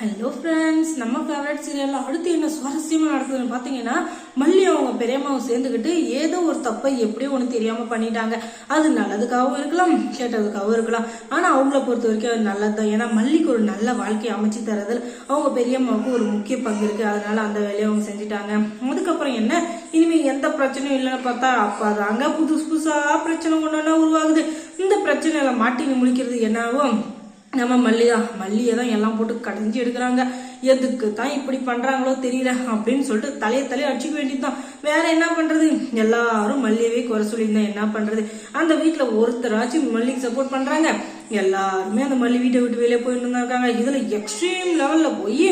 Hello friends, நம்ம favourite சீரியல்ல அடுத்து என்ன சுவாரஸ்யமா நடக்குதுன்னு பாத்தீங்கன்னா, மல்லி அவங்க பெரியம்மாவை சேர்ந்துக்கிட்டு ஏதோ ஒரு தப்பை எப்படியோ ஒண்ணு தெரியாம பண்ணிட்டாங்க. அது நல்லதுக்காகவும் இருக்கலாம், கேட்டதுக்காகவும் இருக்கலாம். ஆனா அவங்கள பொறுத்த வரைக்கும் அது நல்லதுதான். ஏன்னா மல்லிக்கு ஒரு நல்ல வாழ்க்கையை அமைச்சு தரதில் அவங்க பெரியம்மாவுக்கு ஒரு முக்கிய பங்கு இருக்கு. அதனால அந்த வேலையை அவங்க செஞ்சுட்டாங்க. அதுக்கப்புறம் என்ன, இனிமே எந்த பிரச்சனையும் இல்லைன்னு பார்த்தா அப்பதாங்க புதுசு புதுசா பிரச்சனை கொண்டு உருவாகுது. இந்த பிரச்சனையில மாட்டின்னு முழிக்கிறது என்னாவும் நம்ம மல்லியை தான் எல்லாம் போட்டு கடைஞ்சி எடுக்கிறாங்க. எதுக்கு தான் இப்படி பண்றாங்களோ தெரியல அப்படின்னு சொல்லிட்டு தலையை அடிச்சுக்க வேண்டியதுதான். வேற என்ன பண்றது, எல்லாரும் மல்லியவே குறை சொல்லியிருந்தா என்ன பண்றது. அந்த வீட்டுல ஒருத்தராச்சும் மல்லிக்கு சப்போர்ட் பண்றாங்க, எல்லாருமே அந்த மல்லி வீட்டை விட்டு வெளியே போயிட்டு தான் இருக்காங்க. இதுல எக்ஸ்ட்ரீம் லெவல்ல போய்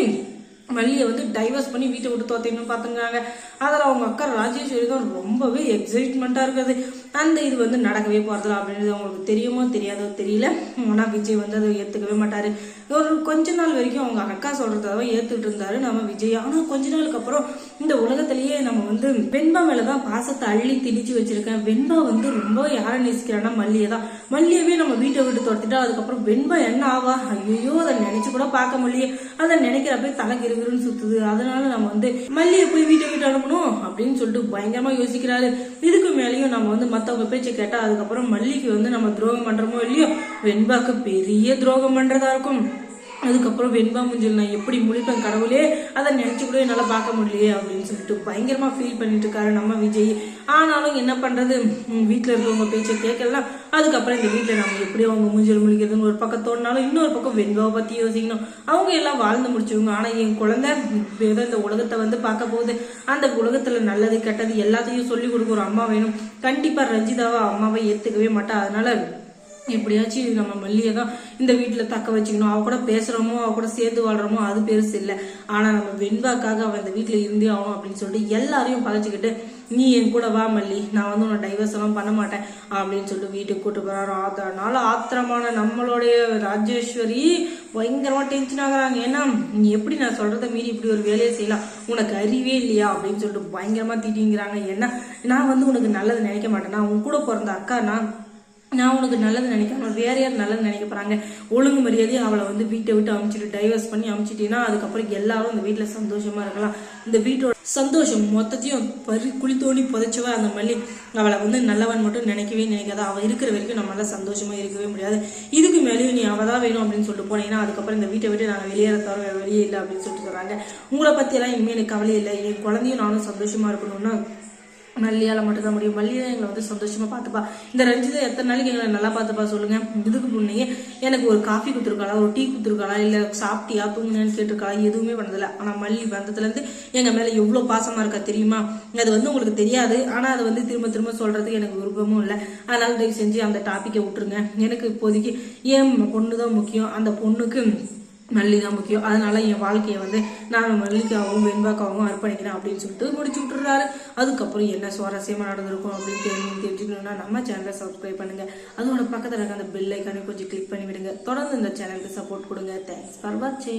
மல்லியை டைவர்ஸ் பண்ணி வீட்டை விட்டு தோத்தேன்னு பாத்துங்கிறாங்க. அதில் அவங்க அக்கா ராஜேஸ்வரி தான் ரொம்பவே எக்ஸைட்மெண்டா இருக்குது. அந்த இது நடக்கவே போறதில்ல அப்படின்றது அவங்களுக்கு தெரியுமோ தெரியாதோ தெரியல. ஆனா விஜய் அதை ஏத்துக்கவே மாட்டாரு. ஒரு கொஞ்ச நாள் வரைக்கும் அவங்க அக்கா சொல்றதாவே ஏத்துட்டு இருந்தாரு நம்ம விஜய். ஆனா கொஞ்ச நாளுக்கு அப்புறம் இந்த உலகத்திலேயே நம்ம வெண்பா மேலதான் பாசத்தை அள்ளி திணிச்சு வச்சிருக்கேன். வெண்பா ரொம்ப யாரை நேசிக்கிறான்னா மல்லியை தான். மல்லியவே நம்ம வீட்டை விட்டு துரத்திட்டா அதுக்கப்புறம் வெண்பா என்ன ஆவா, ஐயோ அதை நினைச்சு கூட பார்க்க முடியல. அதை நினைக்கிறப்ப தலைக்கு சுத்துது. அதனால நம்ம மல்லியை போய் வீட்டை விட்டு அனுப்பணும் அப்படின்னு சொல்லிட்டு பயங்கரமா யோசிக்கிறாரு. இதுக்கு மேலேயும் நம்ம மத்தவங்க பேச்சை கேட்டா அதுக்கப்புறம் மல்லிக்கு நம்ம துரோகம் பண்றோமோ இல்லையோ, வெண்பாக்கு பெரிய துரோகம் பண்றதா இருக்கும். அதுக்கப்புறம் வெண்பா முஞ்சில் நான் எப்படி முழிப்பேன் கடவுளே, அதை நினைச்சு கூட என்னால பார்க்க முடியலையே அப்படின்னு சொல்லிட்டு பயங்கரமா ஃபீல் பண்ணிட்டு இருக்காரு நம்ம விஜய். ஆனாலும் என்ன பண்றது, வீட்டுல இருக்கவங்க பேச்சை கேட்கலாம். அதுக்கப்புறம் இந்த வீட்டுல நம்ம எப்படி அவங்க மூஞ்சில் முழிக்கிறதுன்னு ஒரு பக்கம் தோணினாலும் இன்னொரு பக்கம் வெண்பாவை பத்தி யோசிக்கணும். அவங்க எல்லாம் வாழ்ந்து முடிச்சவங்க. ஆனா என் குழந்தை ஏதோ இந்த உலகத்தை பார்க்க போகுது. அந்த உலகத்துல நல்லது கெட்டது எல்லாத்தையும் சொல்லி கொடுக்குற அம்மா வேணும். கண்டிப்பா ரஞ்சிதாவை அம்மாவை ஏத்துக்கவே மாட்டா. அதனால எப்படியாச்சும் நம்ம மல்லியை தான் இந்த வீட்டுல தக்க வச்சுக்கணும். அவ கூட பேசுறோமோ அவ கூட சேர்ந்து வாழ்றோமோ அது பெருசு இல்லை. ஆனா நம்ம வெண்பாக்காக அவ இந்த வீட்டுல இருந்தே ஆகணும் அப்படின்னு சொல்லிட்டு எல்லாரையும் பதைச்சுக்கிட்டு, நீ என் கூட வா மல்லி, நான் உன்னை டைவர்ஸ் எல்லாம் பண்ண மாட்டேன் அப்படின்னு சொல்லிட்டு வீட்டுக்கு கூட்டு போறாரு. அதனால ஆத்திரமான நம்மளுடைய ராஜேஸ்வரி பயங்கரமா டென்ஷன் ஆகுறாங்க. ஏன்னா நீ எப்படி நான் சொல்றதை மீறி இப்படி ஒரு வேலையை செய்யலாம், உனக்கு அறிவே இல்லையா அப்படின்னு சொல்லிட்டு பயங்கரமா திட்டிங்கிறாங்க. ஏன்னா நான் உனக்கு நல்லது நினைக்க மாட்டேன், நான் உன் கூட பிறந்த அக்கா, நான் உனக்கு நல்லது நினைக்காம வேற யார் நல்லது நினைக்க போறாங்க. ஒழுங்கு மரியாதையை அவளை வீட்டை விட்டு அமிச்சிட்டு டைவர்ஸ் பண்ணி அமிச்சிட்டீங்கன்னா அதுக்கப்புறம் எல்லாரும் இந்த வீட்டுல சந்தோஷமா இருக்கலாம். இந்த வீட்டோட சந்தோஷம் மொத்தத்தையும் குழி தோண்டி புதைச்சவ அந்த மல்லி. அவளை நல்லவன் மட்டும் நினைக்காத. அவ இருக்கிற வரைக்கும் நம்மளால சந்தோஷமா இருக்கவே முடியாது. இதுக்கு மேலேயும் நீ அவதான் வேணும் அப்படின்னு சொல்லிட்டு போனீங்கன்னா அதுக்கப்புறம் இந்த வீட்டை விட்டு நாங்க வெளியேற தவிர வெளியே இல்லை அப்படின்னு சொல்லிட்டு சொல்றாங்க. உங்களை பத்தி எல்லாம் இனிமே எனக்கு கவலை இல்லை, என் குழந்தையும் நானும் சந்தோஷமா இருக்கணும்னா மல்லியால மட்டும்தான் முடியும். மல்லியா எங்களை சந்தோஷமா பார்த்துப்பா. இந்த ரஞ்சிதா எத்தனை நாளைக்கு எங்களை நல்லா பார்த்துப்பா சொல்லுங்க. இதுக்கு முன்னையே எனக்கு ஒரு காஃபி கொடுத்துருக்காளா, ஒரு டீ கொடுத்துருக்காளா, இல்ல சாப்பிட்டியா தூங்குனேன்னு கேட்டிருக்காளா, எதுவுமே பண்ணதில்ல. ஆனா மல்லி வந்ததுல இருந்து எங்க மேல எவ்வளவு பாசமா இருக்கா தெரியுமா. அது உங்களுக்கு தெரியாது. ஆனா அதை திரும்ப திரும்ப சொல்றதுக்கு எனக்கு விருப்பமும் இல்லை. அதனால தயவு செஞ்சு அந்த டாபிக்கை விட்டுருங்க. எனக்கு இப்போதைக்கு என் பொண்ணுதான் முக்கியம், அந்த பொண்ணுக்கு மல்லி தான் முக்கியம். அதனால என் வாழ்க்கையை நான் மல்லிக்காகவும் வெண்பாக்காகவும் அர்ப்பணிக்கிறேன் அப்படின்னு சொல்லிட்டு முடிச்சு விட்டுறாரு. அதுக்கப்புறம் என்ன சுவாரஸ்யமா நடந்திருக்கும் அப்படின்னு தெரிஞ்சுக்கணும்னா நம்ம சேனலை சப்ஸ்கிரைப் பண்ணுங்க. அதோட பக்கத்துல இருக்க அந்த பெல் ஐக்கானை கொஞ்சம் கிளிக் பண்ணி விடுங்க. தொடர்ந்து இந்த சேனலுக்கு சப்போர்ட் கொடுங்க. தேங்க்ஸ் ஃபார் வாட்சிங்.